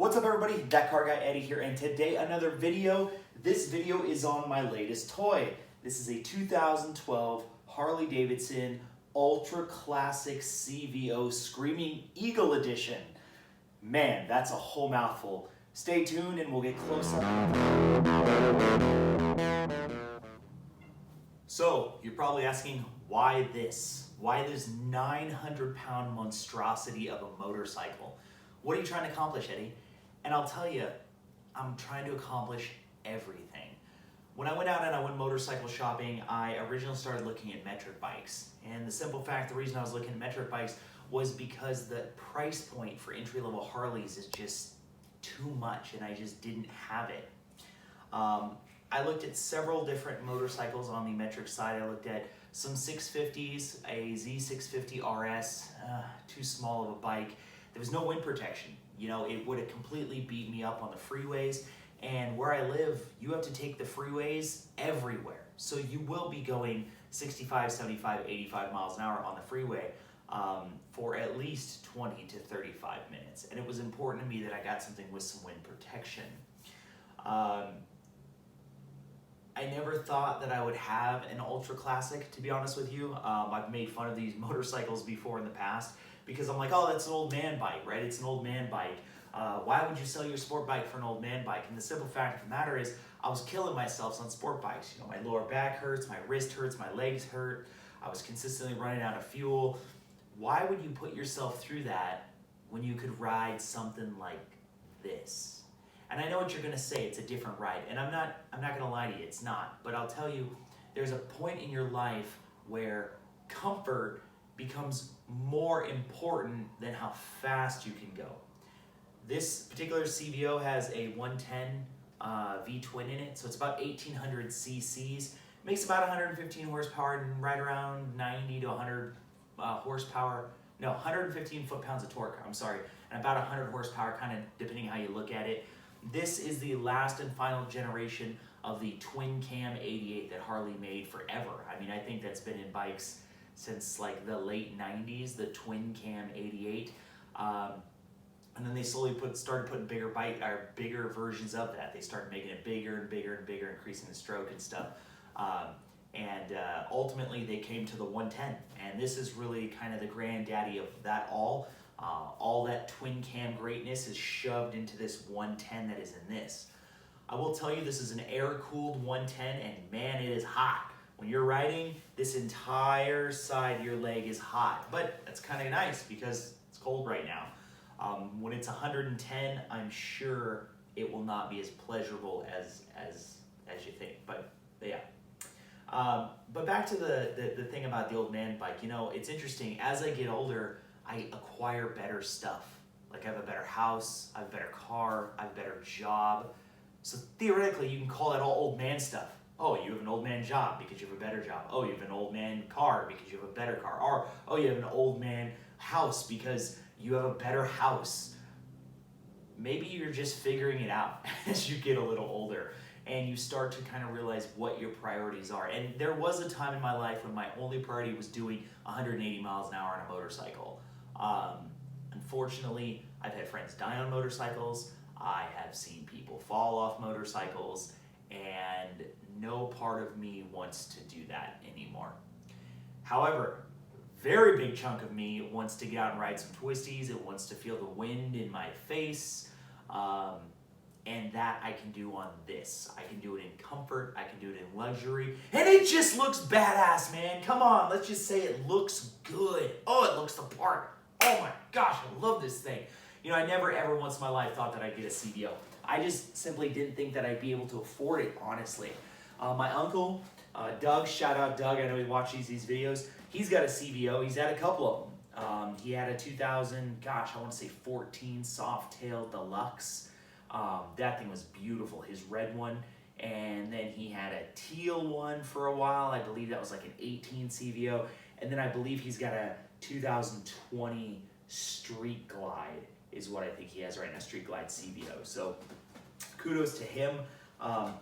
What's up everybody, That Car Guy Eddie here, and today another video. This video is on my latest toy. This is a 2012 Harley Davidson Ultra Classic CVO Screaming Eagle Edition. Man, that's a whole mouthful. Stay tuned and we'll get close up. So, you're probably asking, why this? Why this 900-pound monstrosity of a motorcycle? What are you trying to accomplish, Eddie? And I'll tell you, I'm trying to accomplish everything. When I went out and I went motorcycle shopping, I originally started looking at metric bikes. And the simple fact, the reason I was looking at metric bikes was because the price point for entry-level Harleys is just too much, and I just didn't have it. I looked at several different motorcycles on the metric side. I looked at some 650s, a Z650 RS, too small of a bike. There was no wind protection. You know, it would have completely beat me up on the freeways. And where I live, you have to take the freeways everywhere. So you will be going 65, 75, 85 miles an hour on the freeway for at least 20 to 35 minutes. And it was important to me that I got something with some wind protection. I never thought that I would have an ultra classic, to be honest with you. I've made fun of these motorcycles before in the past because I'm like, oh, that's an old man bike, right? It's an old man bike. Why would you sell your sport bike for an old man bike? And the simple fact of the matter is I was killing myself on sport bikes. You know, my lower back hurts, my wrist hurts, my legs hurt. I was consistently running out of fuel. Why would you put yourself through that when you could ride something like this? And I know what you're gonna say, it's a different ride. And I'm not gonna lie to you, it's not. But I'll tell you, there's a point in your life where comfort becomes more important than how fast you can go. This particular CVO has a 110 V-twin in it, so it's about 1800 cc's. Makes about 115 horsepower and right around 90 to 100 horsepower. No, 115 foot-pounds of torque, I'm sorry. And about 100 horsepower, kind of depending how you look at it. This is the last and final generation of the twin cam 88 that Harley made forever. I mean, I think that's been in bikes since like the late 90s, the twin cam 88. And then they slowly started putting bigger versions of that. They started making it bigger and bigger and bigger, increasing the stroke and stuff. Ultimately they came to the 110. And this is really kind of the granddaddy of that all. All that twin cam greatness is shoved into this 110 that is in this. I will tell you, this is an air-cooled 110, and man, it is hot. When you're riding, this entire side of your leg is hot, but that's kind of nice because it's cold right now. When it's 110, I'm sure it will not be as pleasurable as you think, but yeah. But back to the thing about the old man bike, you know, it's interesting. As I get older, I acquire better stuff. Like I have a better house, I have a better car, I have a better job. So theoretically, you can call that all old man stuff. Oh, you have an old man job because you have a better job. Oh, you have an old man car because you have a better car. Or, oh, you have an old man house because you have a better house. Maybe you're just figuring it out as you get a little older and you start to kind of realize what your priorities are. And there was a time in my life when my only priority was doing 180 miles an hour on a motorcycle. Unfortunately, I've had friends die on motorcycles. I have seen people fall off motorcycles, and no part of me wants to do that anymore. However, very big chunk of me wants to get out and ride some twisties. It wants to feel the wind in my face. And that I can do on this. I can do it in comfort, I can do it in luxury, and it just looks badass, man. Come on, let's just say it looks good. Oh, it looks the part. Oh my gosh, I love this thing. You know, I never ever once in my life thought that I'd get a CVO. I just simply didn't think that I'd be able to afford it, honestly. My uncle, Doug, shout out Doug, I know he watches these videos. He's got a CVO, he's had a couple of them. He had a 2000, gosh, I want to say 14 Softail Deluxe. That thing was beautiful, his red one. And then he had a teal one for a while. I believe that was like an 18 CVO. And then I believe he's got a 2020 Street Glide is what I think he has right now, Street Glide CVO. So kudos to him.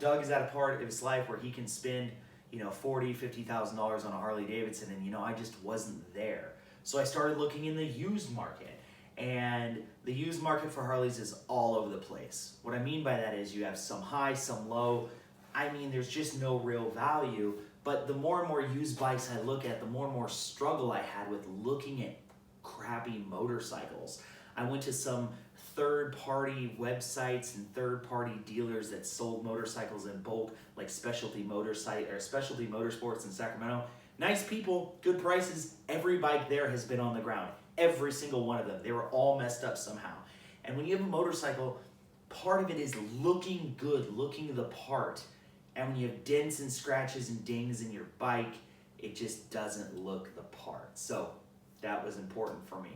Doug is at a part of his life where he can spend, you know, $40,000, $50,000 on a Harley Davidson, and you know, I just wasn't there. So I started looking in the used market. And the used market for Harleys is all over the place. What I mean by that is you have some high, some low. I mean, there's just no real value. But the more and more used bikes I look at, the more and more struggle I had with looking at crappy motorcycles. I went to some third-party websites and third-party dealers that sold motorcycles in bulk, like Specialty Motorsports in Sacramento. Nice people, good prices. Every bike there has been on the ground. Every single one of them. They were all messed up somehow. And when you have a motorcycle, part of it is looking good, looking the part. And when you have dents and scratches and dings in your bike, it just doesn't look the part. So that was important for me.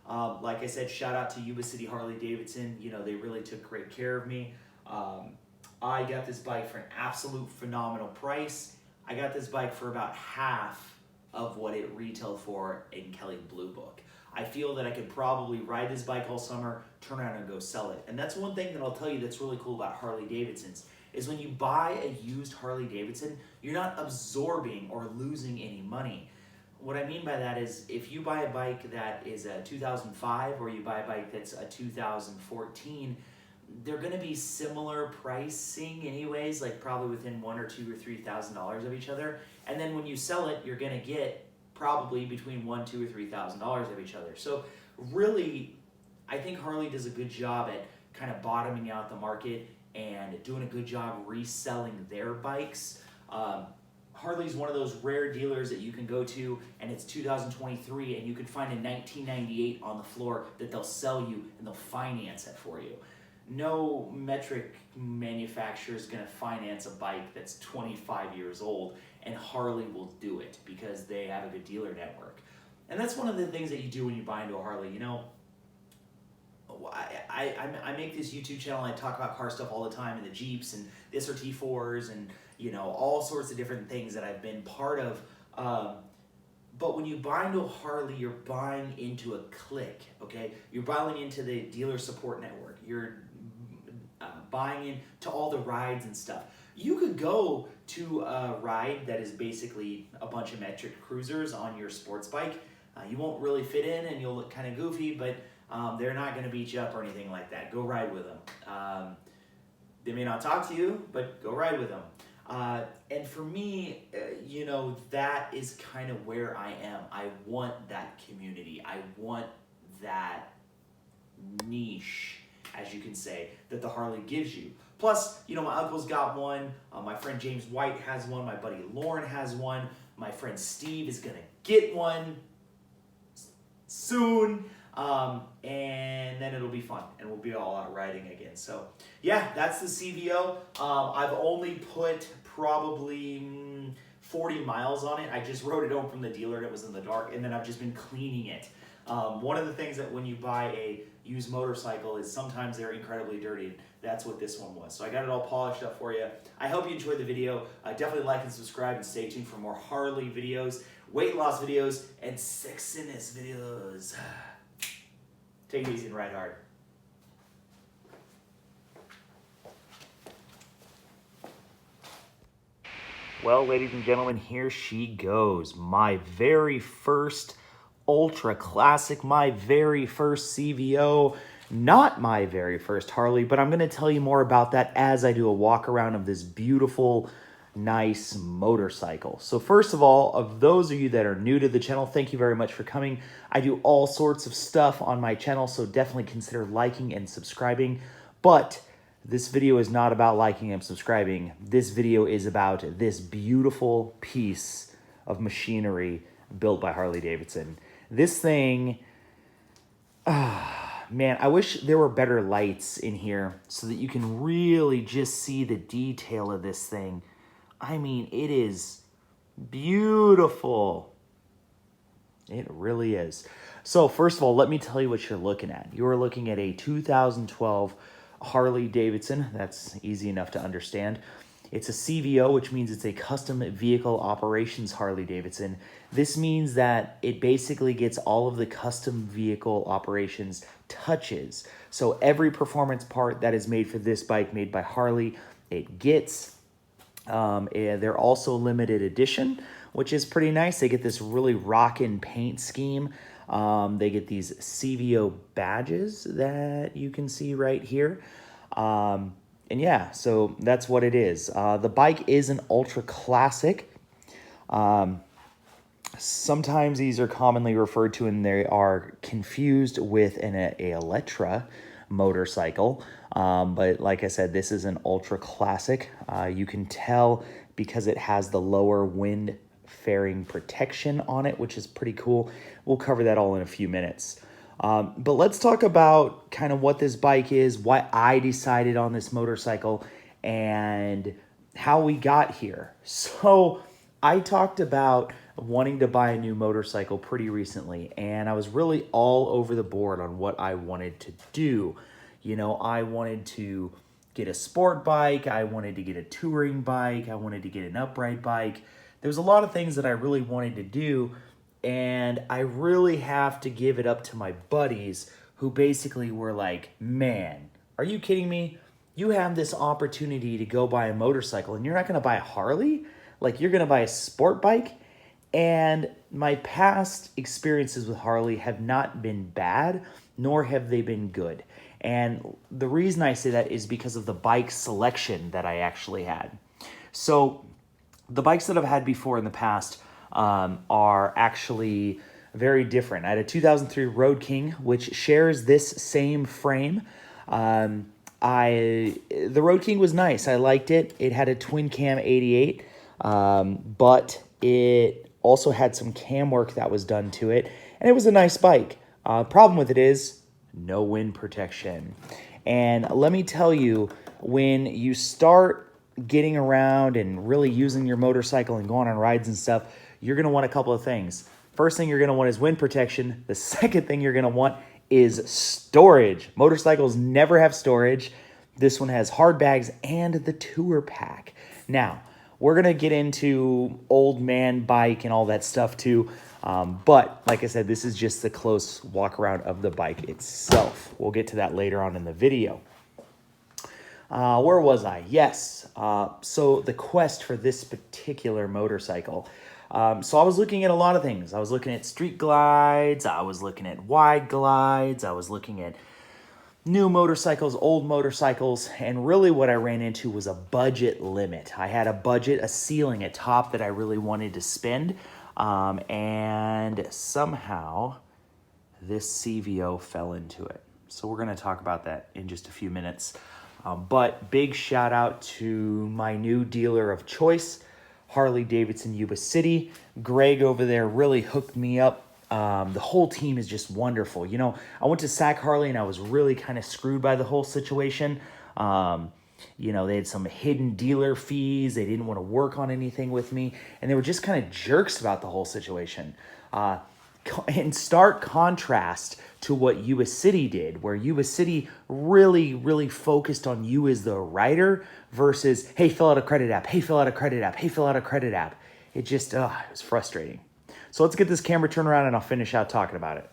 Like I said, shout out to Yuba City Harley Davidson. You know, they really took great care of me. I got this bike for an absolute phenomenal price. I got this bike for about half of what it retailed for in Kelly Blue Book. I feel that I could probably ride this bike all summer, turn around and go sell it. And that's one thing that I'll tell you that's really cool about Harley Davidsons, is when you buy a used Harley Davidson, you're not absorbing or losing any money. What I mean by that is if you buy a bike that is a 2005 or you buy a bike that's a 2014, they're going to be similar pricing anyways, like probably within $1,000 or $2,000 or $3,000 of each other. And then when you sell it, you're going to get probably between $1,000, $2,000 or $3,000 of each other. So really, I think Harley does a good job at kind of bottoming out the market and doing a good job reselling their bikes. Harley's one of those rare dealers that you can go to and it's 2023 and you can find a 1998 on the floor that they'll sell you and they'll finance it for you. No metric manufacturer is going to finance a bike that's 25 years old, and Harley will do it because they have a good dealer network. And that's one of the things that you do when you buy into a Harley. You know, I make this YouTube channel and I talk about car stuff all the time, and the Jeeps and the SRT4s and, you know, all sorts of different things that I've been part of. But when you buy into a Harley, you're buying into a clique, okay? You're buying into the dealer support network. You're buying into all the rides and stuff. You could go to a ride that is basically a bunch of metric cruisers on your sports bike. You won't really fit in and you'll look kind of goofy, but they're not going to beat you up or anything like that. Go ride with them. They may not talk to you, but go ride with them. And for me, you know, that is kind of where I am. I want that community. I want that niche, as you can say, that the Harley gives you. Plus, you know, my uncle's got one. My friend James White has one. My buddy Lauren has one. My friend Steve is going to get one soon. And then it'll be fun and we'll be all out riding again. So yeah, that's the CVO. I've only put probably 40 miles on it. I just rode it home from the dealer and it was in the dark, and then I've just been cleaning it. One of the things that when you buy a used motorcycle is sometimes they're incredibly dirty. That's what this one was. So I got it all polished up for you. I hope you enjoyed the video. Definitely like and subscribe and stay tuned for more Harley videos, weight loss videos, and sexiness videos. Take it easy and ride hard. Well, ladies and gentlemen, here she goes. My very first ultra classic, my very first CVO, not my very first Harley, but I'm going to tell you more about that as I do a walk around of this beautiful, nice motorcycle. So first of all, of those of you that are new to the channel, thank you very much for coming. I do all sorts of stuff on my channel, so definitely consider liking and subscribing. But this video is not about liking and subscribing. This video is about this beautiful piece of machinery built by Harley Davidson. This thing, man, I wish there were better lights in here so that you can really just see the detail of this thing. I mean, it is beautiful. It really is. So first of all, let me tell you what you're looking at. You are looking at a 2012 Harley Davidson. That's easy enough to understand. It's a CVO, which means it's a custom vehicle operations Harley Davidson. This means that it basically gets all of the custom vehicle operations touches. So every performance part that is made for this bike, made by Harley, it gets. And they're also limited edition, which is pretty nice. They get this really rockin' paint scheme. They get these CVO badges that you can see right here. And yeah, so that's what it is. The bike is an ultra classic. Sometimes these are commonly referred to and they are confused with a Electra motorcycle. But like I said, this is an ultra classic. You can tell because it has the lower wind fairing protection on it, which is pretty cool. We'll cover that all in a few minutes. But let's talk about kind of what this bike is, why I decided on this motorcycle, and how we got here. So I talked about wanting to buy a new motorcycle pretty recently, and I was really all over the board on what I wanted to do. You know, I wanted to get a sport bike, I wanted to get a touring bike, I wanted to get an upright bike. There was a lot of things that I really wanted to do, and I really have to give it up to my buddies who basically were like, man, are you kidding me? You have this opportunity to go buy a motorcycle and you're not going to buy a Harley? Like, you're going to buy a sport bike? And my past experiences with Harley have not been bad, nor have they been good. And the reason I say that is because of the bike selection that I actually had. So the bikes that I've had before in the past are actually very different. I had a 2003 Road King, which shares this same frame. The Road King was nice. I liked it. It had a twin cam 88, but it also had some cam work that was done to it, and it was a nice bike. Problem with it is no wind protection. And let me tell you, when you start getting around and really using your motorcycle and going on rides and stuff, you're going to want a couple of things. First thing you're going to want is wind protection. The second thing you're going to want is storage. Motorcycles never have storage. This one has hard bags and the tour pack. Now, we're going to get into old man bike and all that stuff too. But like I said, this is just the close walk around of the bike itself. We'll get to that later on in the video. Where was I? Yes. So the quest for this particular motorcycle. So I was looking at a lot of things. I was looking at street glides. I was looking at wide glides. I was looking at new motorcycles, old motorcycles, and really what I ran into was a budget limit. I had a budget, a ceiling, a top that I really wanted to spend, and somehow this CVO fell into it. So we're going to talk about that in just a few minutes. But big shout out to my new dealer of choice, Harley Davidson Yuba City. Greg over there really hooked me up. The whole team is just wonderful. You know, I went to Sac Harley and I was really kind of screwed by the whole situation. You know, they had some hidden dealer fees. They didn't want to work on anything with me. And they were just kind of jerks about the whole situation. In stark contrast to what Yuba City did, where Yuba City really, really focused on you as the rider versus, hey, fill out a credit app. Hey, fill out a credit app. Hey, fill out a credit app. It just, it was frustrating. So let's get this camera turned around and I'll finish out talking about it.